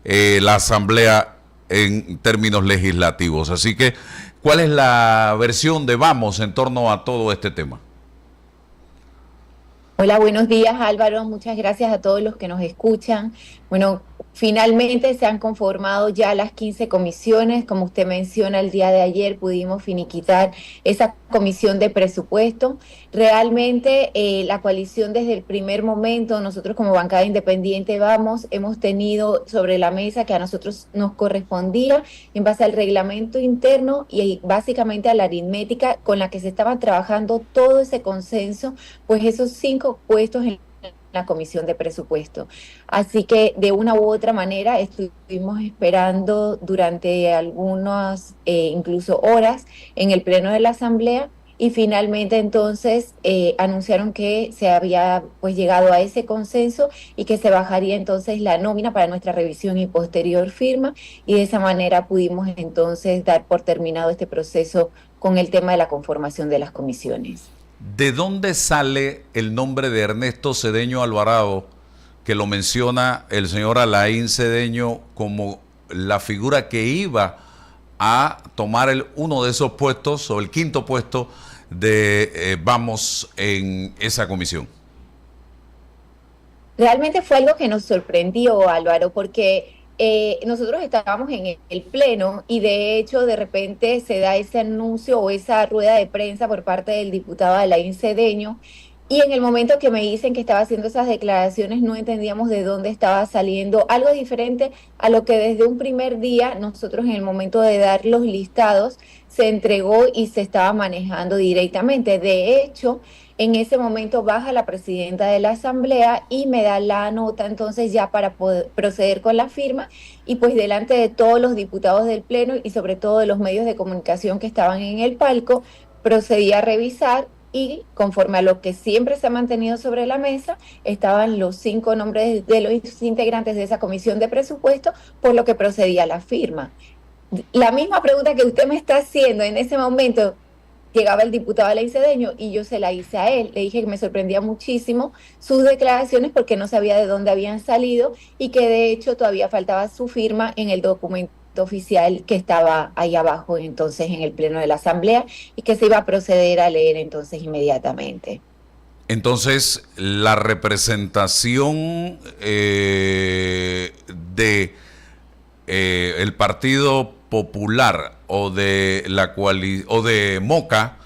la Asamblea en términos legislativos. Así que, ¿cuál es la versión de Vamos en torno a todo este tema? Hola, buenos días Álvaro, muchas gracias a todos los que nos escuchan. Bueno, finalmente se han conformado ya las 15 comisiones, como usted menciona, el día de ayer pudimos finiquitar esa comisión de presupuesto. Realmente la coalición desde el primer momento, nosotros como bancada independiente hemos tenido sobre la mesa que a nosotros nos correspondía en base al reglamento interno y básicamente a la aritmética con la que se estaba trabajando todo ese consenso, pues esos 5 puestos en la comisión de presupuesto. Así que de una u otra manera estuvimos esperando durante algunas incluso horas en el pleno de la asamblea y finalmente entonces anunciaron que se había pues llegado a ese consenso y que se bajaría entonces la nómina para nuestra revisión y posterior firma, y de esa manera pudimos entonces dar por terminado este proceso con el tema de la conformación de las comisiones. ¿De dónde sale el nombre de Ernesto Cedeño Alvarado, que lo menciona el señor Alain Cedeño como la figura que iba a tomar uno de esos puestos, o el quinto puesto de Vamos en esa comisión? Realmente fue algo que nos sorprendió, Álvaro, porque nosotros estábamos en el pleno y de hecho de repente se da ese anuncio o esa rueda de prensa por parte del diputado Alain Cedeño, y en el momento que me dicen que estaba haciendo esas declaraciones no entendíamos de dónde estaba saliendo algo diferente a lo que desde un primer día nosotros en el momento de dar los listados se entregó y se estaba manejando directamente. De hecho, en ese momento baja la presidenta de la asamblea y me da la nota entonces ya para poder proceder con la firma, y pues delante de todos los diputados del pleno y sobre todo de los medios de comunicación que estaban en el palco, procedí a revisar y conforme a lo que siempre se ha mantenido sobre la mesa, estaban los 5 nombres de los integrantes de esa comisión de presupuesto, por lo que procedía a la firma. La misma pregunta que usted me está haciendo en ese momento, llegaba el diputado Alain Cedeño y yo se la hice a él. Le dije que me sorprendía muchísimo sus declaraciones porque no sabía de dónde habían salido y que de hecho todavía faltaba su firma en el documento oficial que estaba ahí abajo entonces en el pleno de la asamblea, y que se iba a proceder a leer entonces inmediatamente. Entonces, la representación de el Partido Popular o de Moca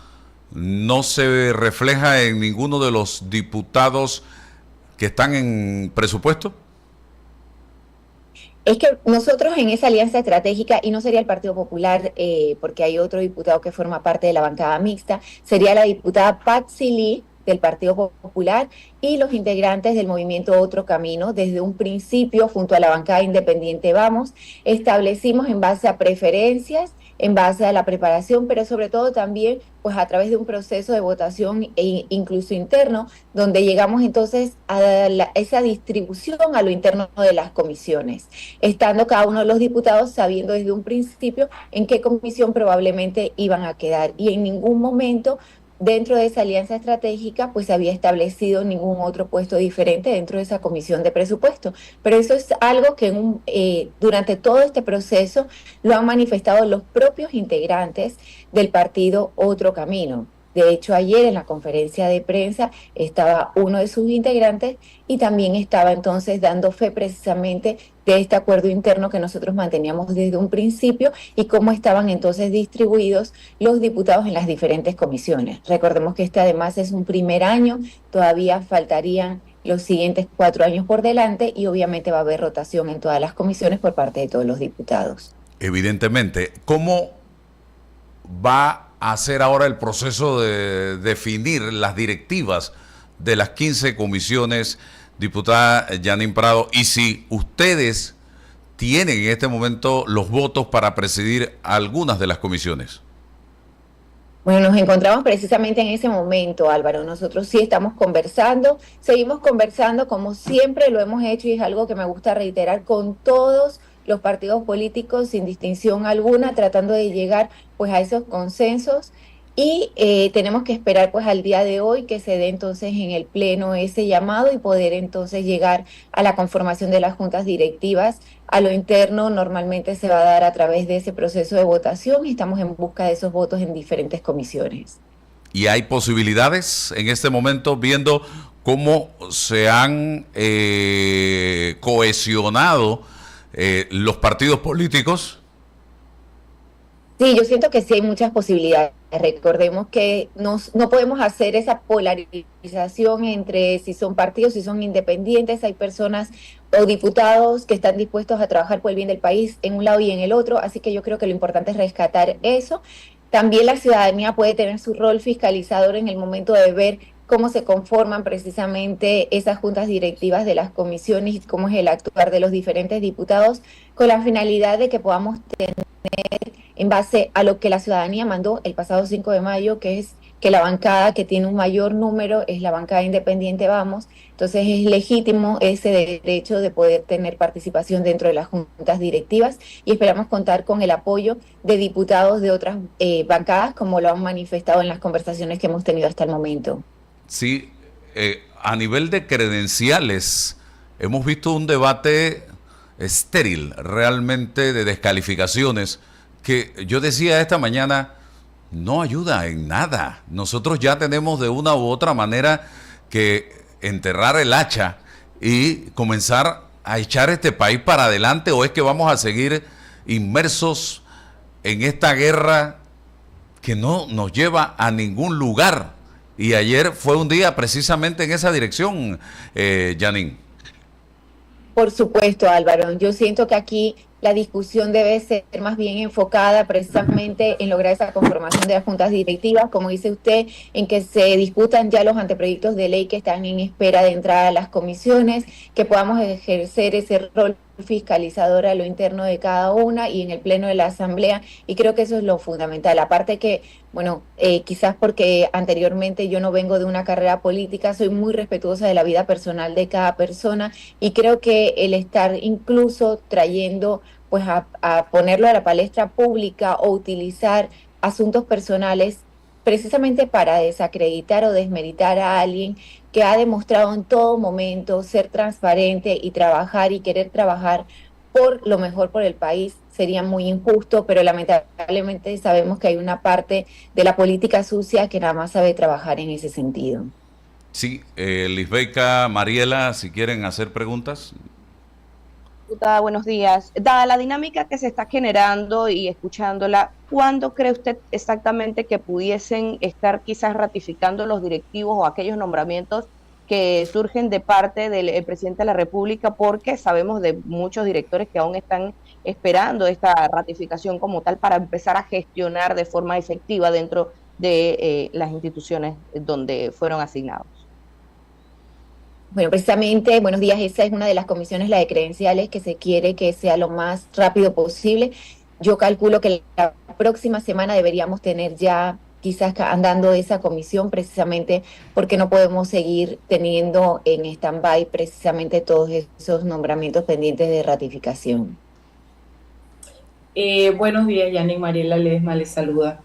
no se refleja en ninguno de los diputados que están en presupuesto. Es que nosotros en esa alianza estratégica, y no sería el Partido Popular, porque hay otro diputado que forma parte de la bancada mixta, sería la diputada Patsy Lee del Partido Popular y los integrantes del movimiento Otro Camino. Desde un principio, junto a la bancada independiente Vamos, establecimos en base a preferencias, en base a la preparación, pero sobre todo también pues a través de un proceso de votación incluso interno, donde llegamos entonces a esa distribución a lo interno de las comisiones, estando cada uno de los diputados sabiendo desde un principio en qué comisión probablemente iban a quedar, y en ningún momento dentro de esa alianza estratégica pues se había establecido ningún otro puesto diferente dentro de esa comisión de presupuesto. Pero eso es algo que durante todo este proceso lo han manifestado los propios integrantes del partido Otro Camino. De hecho, ayer en la conferencia de prensa estaba uno de sus integrantes y también estaba entonces dando fe precisamente de este acuerdo interno que nosotros manteníamos desde un principio y cómo estaban entonces distribuidos los diputados en las diferentes comisiones. Recordemos que este además es un primer año, todavía faltarían los siguientes 4 años por delante y obviamente va a haber rotación en todas las comisiones por parte de todos los diputados. Evidentemente, ¿cómo va a hacer ahora el proceso de definir las directivas de las 15 comisiones, diputada Yanin Prado? Y si ustedes tienen en este momento los votos para presidir algunas de las comisiones. Bueno, nos encontramos precisamente en ese momento, Álvaro. Nosotros sí estamos conversando, seguimos conversando como siempre lo hemos hecho, y es algo que me gusta reiterar con todos los partidos políticos sin distinción alguna, tratando de llegar pues a esos consensos, y tenemos que esperar pues al día de hoy que se dé entonces en el pleno ese llamado y poder entonces llegar a la conformación de las juntas directivas a lo interno normalmente se va a dar a través de ese proceso de votación y estamos en busca de esos votos en diferentes comisiones. ¿Y hay posibilidades en este momento, viendo cómo se han cohesionado los partidos políticos? Sí, yo siento que sí hay muchas posibilidades. Recordemos que no podemos hacer esa polarización entre si son partidos, si son independientes. Hay personas o diputados que están dispuestos a trabajar por el bien del país en un lado y en el otro. Así que yo creo que lo importante es rescatar eso. También la ciudadanía puede tener su rol fiscalizador en el momento de ver cómo se conforman precisamente esas juntas directivas de las comisiones y cómo es el actuar de los diferentes diputados, con la finalidad de que podamos tener, en base a lo que la ciudadanía mandó el pasado 5 de mayo, que es que la bancada que tiene un mayor número es la bancada independiente Vamos. Entonces es legítimo ese derecho de poder tener participación dentro de las juntas directivas y esperamos contar con el apoyo de diputados de otras bancadas, como lo han manifestado en las conversaciones que hemos tenido hasta el momento. Sí, a nivel de credenciales, hemos visto un debate estéril, realmente de descalificaciones, que yo decía esta mañana, no ayuda en nada. Nosotros ya tenemos de una u otra manera que enterrar el hacha y comenzar a echar este país para adelante, o es que vamos a seguir inmersos en esta guerra que no nos lleva a ningún lugar. Y ayer fue un día precisamente en esa dirección, Janine. Por supuesto, Álvaro. Yo siento que aquí la discusión debe ser más bien enfocada precisamente en lograr esa conformación de las juntas directivas, como dice usted, en que se discutan ya los anteproyectos de ley que están en espera de entrada a las comisiones, que podamos ejercer ese rol fiscalizador a lo interno de cada una y en el pleno de la asamblea, y creo que eso es lo fundamental. Aparte que, bueno, quizás porque anteriormente yo no vengo de una carrera política, soy muy respetuosa de la vida personal de cada persona y creo que el estar incluso trayendo pues a ponerlo a la palestra pública o utilizar asuntos personales precisamente para desacreditar o desmeritar a alguien que ha demostrado en todo momento ser transparente y trabajar y querer trabajar por lo mejor por el país, sería muy injusto, pero lamentablemente sabemos que hay una parte de la política sucia que nada más sabe trabajar en ese sentido. Sí, Lisbeika, Mariela, si quieren hacer preguntas. Diputada, buenos días. Dada la dinámica que se está generando y escuchándola, ¿cuándo cree usted exactamente que pudiesen estar quizás ratificando los directivos o aquellos nombramientos que surgen de parte del presidente de la República? Porque sabemos de muchos directores que aún están esperando esta ratificación como tal para empezar a gestionar de forma efectiva dentro de las instituciones donde fueron asignados. Bueno, precisamente, buenos días, esa es una de las comisiones, la de credenciales, que se quiere que sea lo más rápido posible. Yo calculo que la próxima semana deberíamos tener ya quizás andando esa comisión, precisamente porque no podemos seguir teniendo en stand-by precisamente todos esos nombramientos pendientes de ratificación. Buenos días, Janine. Mariela Ledesma les saluda.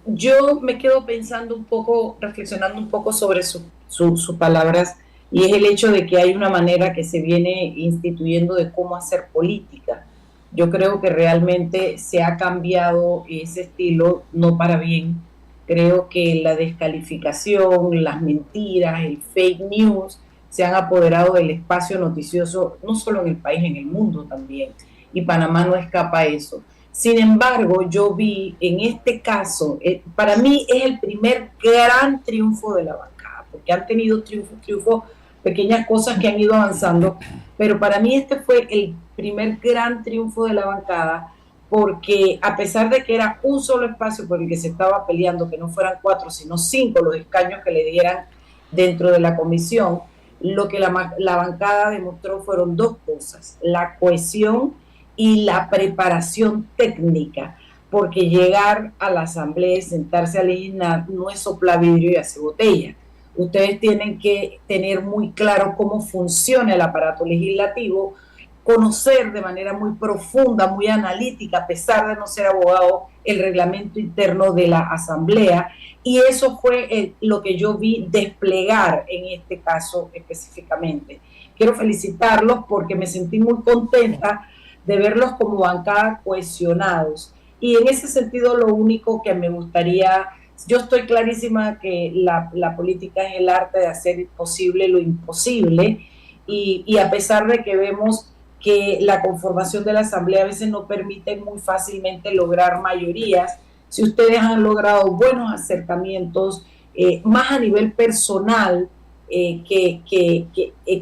Yo me quedo pensando un poco, reflexionando un poco sobre sus palabras, y es el hecho de que hay una manera que se viene instituyendo de cómo hacer política. Yo creo que realmente se ha cambiado ese estilo, no para bien. Creo que la descalificación, las mentiras, el fake news se han apoderado del espacio noticioso, no solo en el país, en el mundo también. Y Panamá no escapa a eso. Sin embargo, yo vi en este caso, para mí es el primer gran triunfo de la bancada, porque han tenido triunfos, pequeñas cosas que han ido avanzando, pero para mí este fue el primer gran triunfo de la bancada, porque a pesar de que era un solo espacio por el que se estaba peleando, que no fueran 4, sino 5 los escaños que le dieran dentro de la comisión, lo que la bancada demostró fueron 2 cosas: la cohesión y la preparación técnica, porque llegar a la asamblea y sentarse a legislar no es soplar vidrio y hacer botella. Ustedes tienen que tener muy claro cómo funciona el aparato legislativo, conocer de manera muy profunda, muy analítica, a pesar de no ser abogado, el reglamento interno de la Asamblea, y eso fue lo que yo vi desplegar en este caso específicamente. Quiero felicitarlos porque me sentí muy contenta de verlos como bancada cohesionados. Y en ese sentido, lo único que me gustaría, yo estoy clarísima que la política es el arte de hacer posible lo imposible, y a pesar de que vemos que la conformación de la Asamblea a veces no permite muy fácilmente lograr mayorías, si ustedes han logrado buenos acercamientos, más a nivel personal,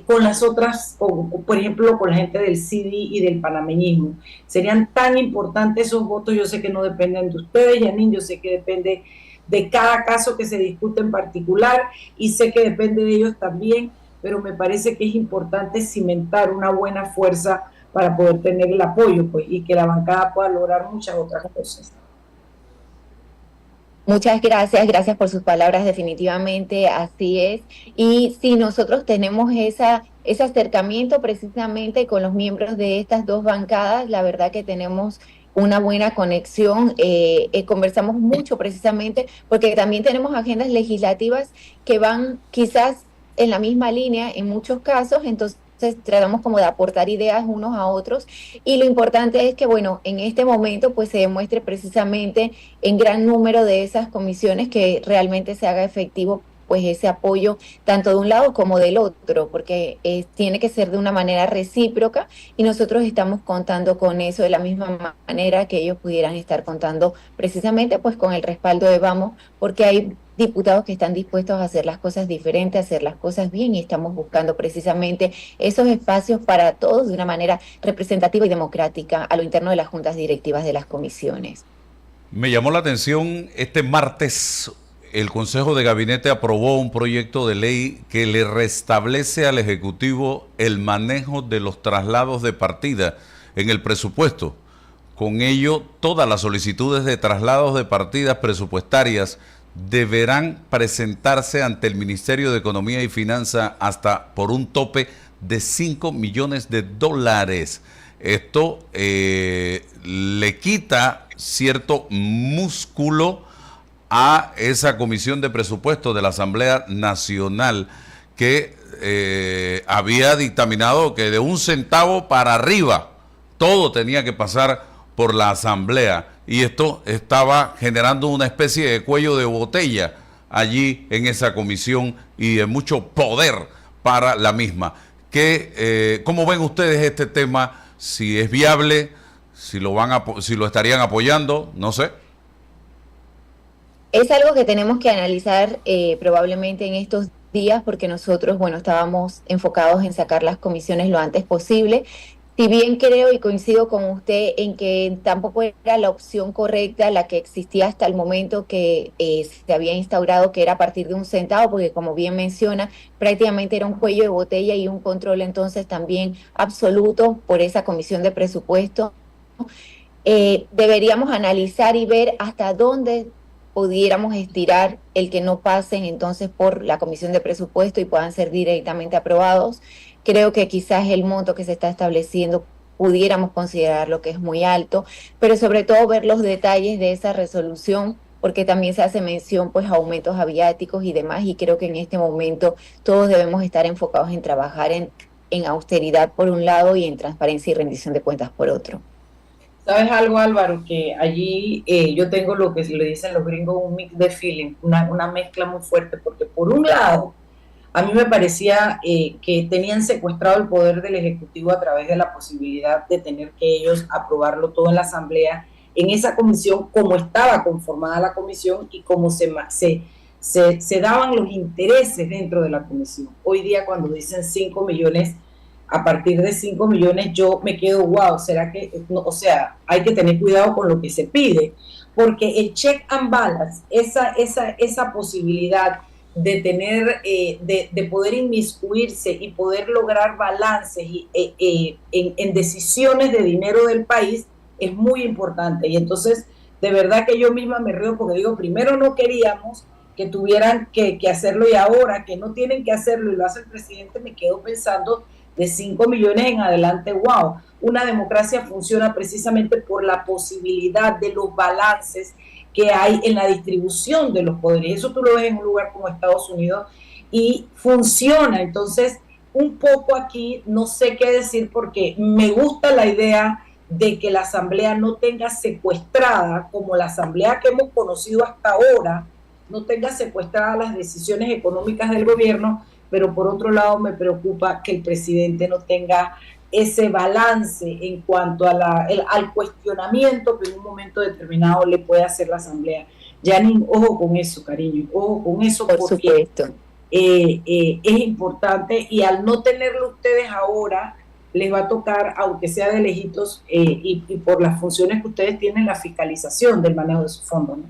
con las otras, por ejemplo, con la gente del CIDI y del panameñismo. Serían tan importantes esos votos. Yo sé que no dependen de ustedes, Janine, yo sé que depende de cada caso que se discute en particular, y sé que depende de ellos también, pero me parece que es importante cimentar una buena fuerza para poder tener el apoyo, pues, y que la bancada pueda lograr muchas otras cosas. Muchas gracias, gracias por sus palabras, definitivamente así es. Y sí, nosotros tenemos ese acercamiento precisamente con los miembros de estas dos bancadas, la verdad que tenemos una buena conexión, conversamos mucho precisamente porque también tenemos agendas legislativas que van quizás en la misma línea en muchos casos, entonces tratamos como de aportar ideas unos a otros, y lo importante es que, bueno, en este momento pues se demuestre precisamente en gran número de esas comisiones que realmente se haga efectivo pues ese apoyo tanto de un lado como del otro, porque tiene que ser de una manera recíproca, y nosotros estamos contando con eso de la misma manera que ellos pudieran estar contando precisamente pues con el respaldo de Vamos, porque hay diputados que están dispuestos a hacer las cosas diferentes, a hacer las cosas bien, y estamos buscando precisamente esos espacios para todos de una manera representativa y democrática a lo interno de las juntas directivas de las comisiones. Me llamó la atención este martes. El Consejo de Gabinete aprobó un proyecto de ley que le restablece al Ejecutivo el manejo de los traslados de partida en el presupuesto. Con ello, todas las solicitudes de traslados de partidas presupuestarias deberán presentarse ante el Ministerio de Economía y Finanzas hasta por un tope de $5 millones. Esto le quita cierto músculo a esa comisión de presupuesto de la Asamblea Nacional que había dictaminado que de 1 centavo para arriba todo tenía que pasar por la Asamblea, y esto estaba generando una especie de cuello de botella allí en esa comisión y de mucho poder para la misma. ¿Cómo ven ustedes este tema? Si es viable, si lo estarían apoyando, no sé. Es algo que tenemos que analizar probablemente en estos días, porque nosotros, bueno, estábamos enfocados en sacar las comisiones lo antes posible. Si bien creo y coincido con usted en que tampoco era la opción correcta la que existía hasta el momento que se había instaurado, que era a partir de 1 centavo, porque como bien menciona, prácticamente era un cuello de botella y un control entonces también absoluto por esa comisión de presupuesto. Deberíamos analizar y ver hasta dónde pudiéramos estirar el que no pasen entonces por la comisión de presupuesto y puedan ser directamente aprobados. Creo que quizás el monto que se está estableciendo pudiéramos considerar lo que es muy alto, pero sobre todo ver los detalles de esa resolución, porque también se hace mención pues a aumentos aviáticos y demás, y creo que en este momento todos debemos estar enfocados en trabajar en austeridad por un lado y en transparencia y rendición de cuentas por otro. ¿Sabes algo, Álvaro? Que allí yo tengo lo que le dicen los gringos, un mix de feeling, una mezcla muy fuerte, porque por un lado, a mí me parecía que tenían secuestrado el poder del Ejecutivo a través de la posibilidad de tener que ellos aprobarlo todo en la Asamblea, en esa comisión, como estaba conformada la comisión y como se daban los intereses dentro de la comisión. Hoy día, cuando dicen 5 millones, a partir de 5 millones, yo me quedo, wow, ¿será que, no? O sea, hay que tener cuidado con lo que se pide, porque el check and balance, esa posibilidad de tener, de poder inmiscuirse y poder lograr balances en decisiones de dinero del país es muy importante. Y entonces, de verdad que yo misma me río porque digo, primero no queríamos que tuvieran que hacerlo, y ahora que no tienen que hacerlo y lo hace el presidente, me quedo pensando de 5 millones en adelante, wow. Una democracia funciona precisamente por la posibilidad de los balances que hay en la distribución de los poderes. Eso tú lo ves en un lugar como Estados Unidos y funciona. Entonces, un poco aquí no sé qué decir porque me gusta la idea de que la asamblea no tenga secuestrada, como la asamblea que hemos conocido hasta ahora, no tenga secuestradas las decisiones económicas del gobierno, pero por otro lado me preocupa que el presidente no tenga ese balance en cuanto a al cuestionamiento que en un momento determinado le puede hacer la asamblea. Janine, ojo con eso, cariño, ojo con eso, por porque supuesto. Es importante y al no tenerlo ustedes ahora, les va a tocar, aunque sea de lejitos, y por las funciones que ustedes tienen, la fiscalización del manejo de sus fondos, ¿no?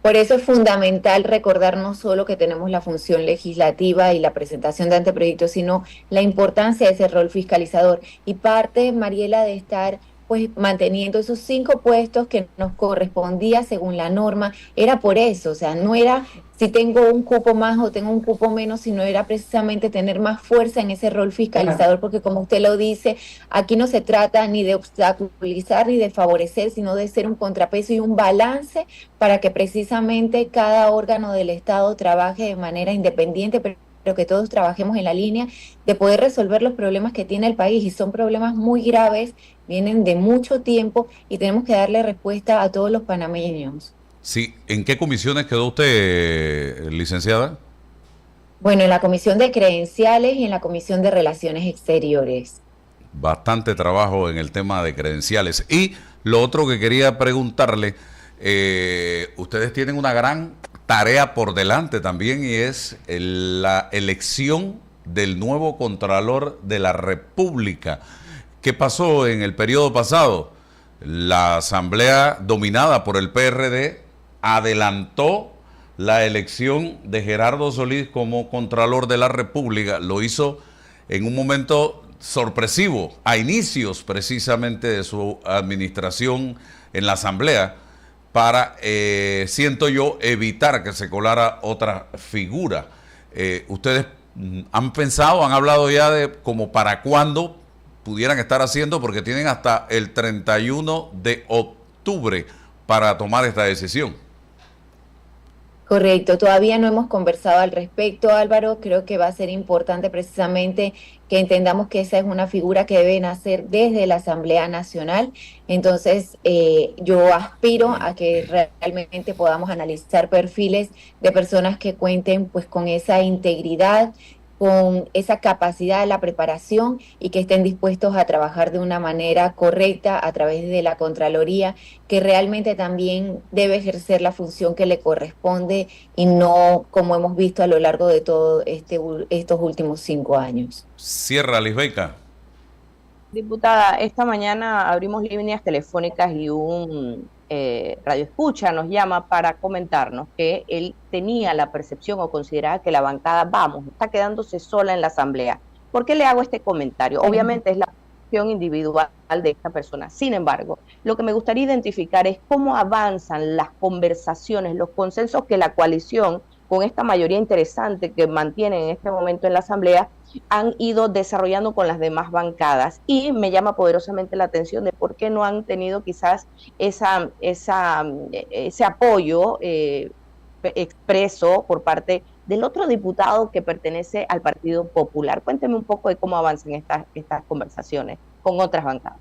Por eso es fundamental recordar no solo que tenemos la función legislativa y la presentación de anteproyectos, sino la importancia de ese rol fiscalizador. Y parte, Mariela, de estar pues manteniendo esos 5 puestos que nos correspondía según la norma, era por eso, o sea, no era si tengo un cupo más o tengo un cupo menos, sino era precisamente tener más fuerza en ese rol fiscalizador, porque como usted lo dice, aquí no se trata ni de obstaculizar ni de favorecer, sino de ser un contrapeso y un balance para que precisamente cada órgano del Estado trabaje de manera independiente, pero que todos trabajemos en la línea de poder resolver los problemas que tiene el país, y son problemas muy graves, vienen de mucho tiempo y tenemos que darle respuesta a todos los panameños. Sí, ¿en qué comisiones quedó usted, licenciada? Bueno, en la Comisión de Credenciales y en la Comisión de Relaciones Exteriores. Bastante trabajo en el tema de credenciales. Y lo otro que quería preguntarle, ustedes tienen una gran tarea por delante también, y es la elección del nuevo Contralor de la República. ¿Qué pasó en el periodo pasado? La asamblea dominada por el PRD adelantó la elección de Gerardo Solís como Contralor de la República. Lo hizo en un momento sorpresivo, a inicios precisamente de su administración en la asamblea, para, siento yo, evitar que se colara otra figura. ¿Ustedes han pensado, han hablado ya de como para cuándo pudieran estar haciendo? Porque tienen hasta el 31 de octubre para tomar esta decisión. Correcto, todavía no hemos conversado al respecto, Álvaro. Creo que va a ser importante precisamente que entendamos que esa es una figura que debe nacer desde la Asamblea Nacional. Entonces, yo aspiro a que realmente podamos analizar perfiles de personas que cuenten pues con esa integridad, con esa capacidad de la preparación, y que estén dispuestos a trabajar de una manera correcta a través de la Contraloría, que realmente también debe ejercer la función que le corresponde y no como hemos visto a lo largo de todo estos últimos 5 años. Cierra, Lisbeca. Diputada, esta mañana abrimos líneas telefónicas y un radio escucha nos llama para comentarnos que él tenía la percepción o consideraba que la bancada, está quedándose sola en la asamblea. ¿Por qué le hago este comentario? Obviamente es la percepción individual de esta persona. Sin embargo, lo que me gustaría identificar es cómo avanzan las conversaciones, los consensos que la coalición, con esta mayoría interesante que mantiene en este momento en la asamblea, han ido desarrollando con las demás bancadas. Y me llama poderosamente la atención de por qué no han tenido quizás ese apoyo expreso por parte del otro diputado que pertenece al Partido Popular. Cuénteme un poco de cómo avanzan estas conversaciones con otras bancadas.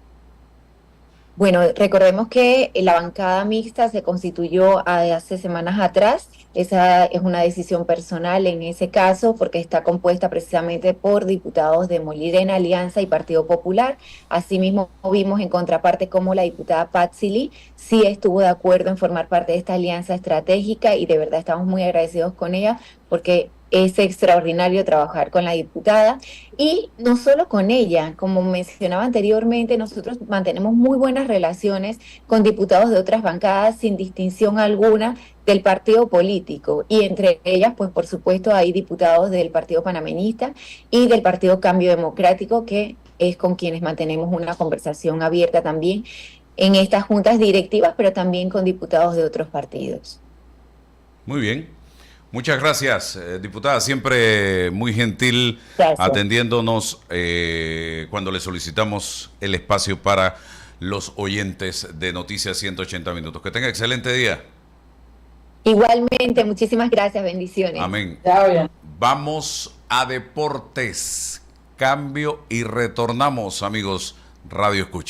Bueno, recordemos que la bancada mixta se constituyó hace semanas atrás. Esa es una decisión personal en ese caso, porque está compuesta precisamente por diputados de Molirena, Alianza y Partido Popular. Asimismo, vimos en contraparte cómo la diputada Patsy Lee sí estuvo de acuerdo en formar parte de esta alianza estratégica, y de verdad estamos muy agradecidos con ella, porque es extraordinario trabajar con la diputada, y no solo con ella. Como mencionaba anteriormente, nosotros mantenemos muy buenas relaciones con diputados de otras bancadas sin distinción alguna del partido político, y entre ellas, pues por supuesto, hay diputados del Partido Panameñista y del Partido Cambio Democrático, que es con quienes mantenemos una conversación abierta también en estas juntas directivas, pero también con diputados de otros partidos. Muy bien. Muchas gracias, diputada. Siempre muy gentil Gracias. atendiéndonos cuando le solicitamos el espacio para los oyentes de Noticias 180 Minutos. Que tenga excelente día. Igualmente, muchísimas gracias, bendiciones. Amén. Chao, Jan. Vamos a deportes. Cambio y retornamos, amigos Radio Escuchas.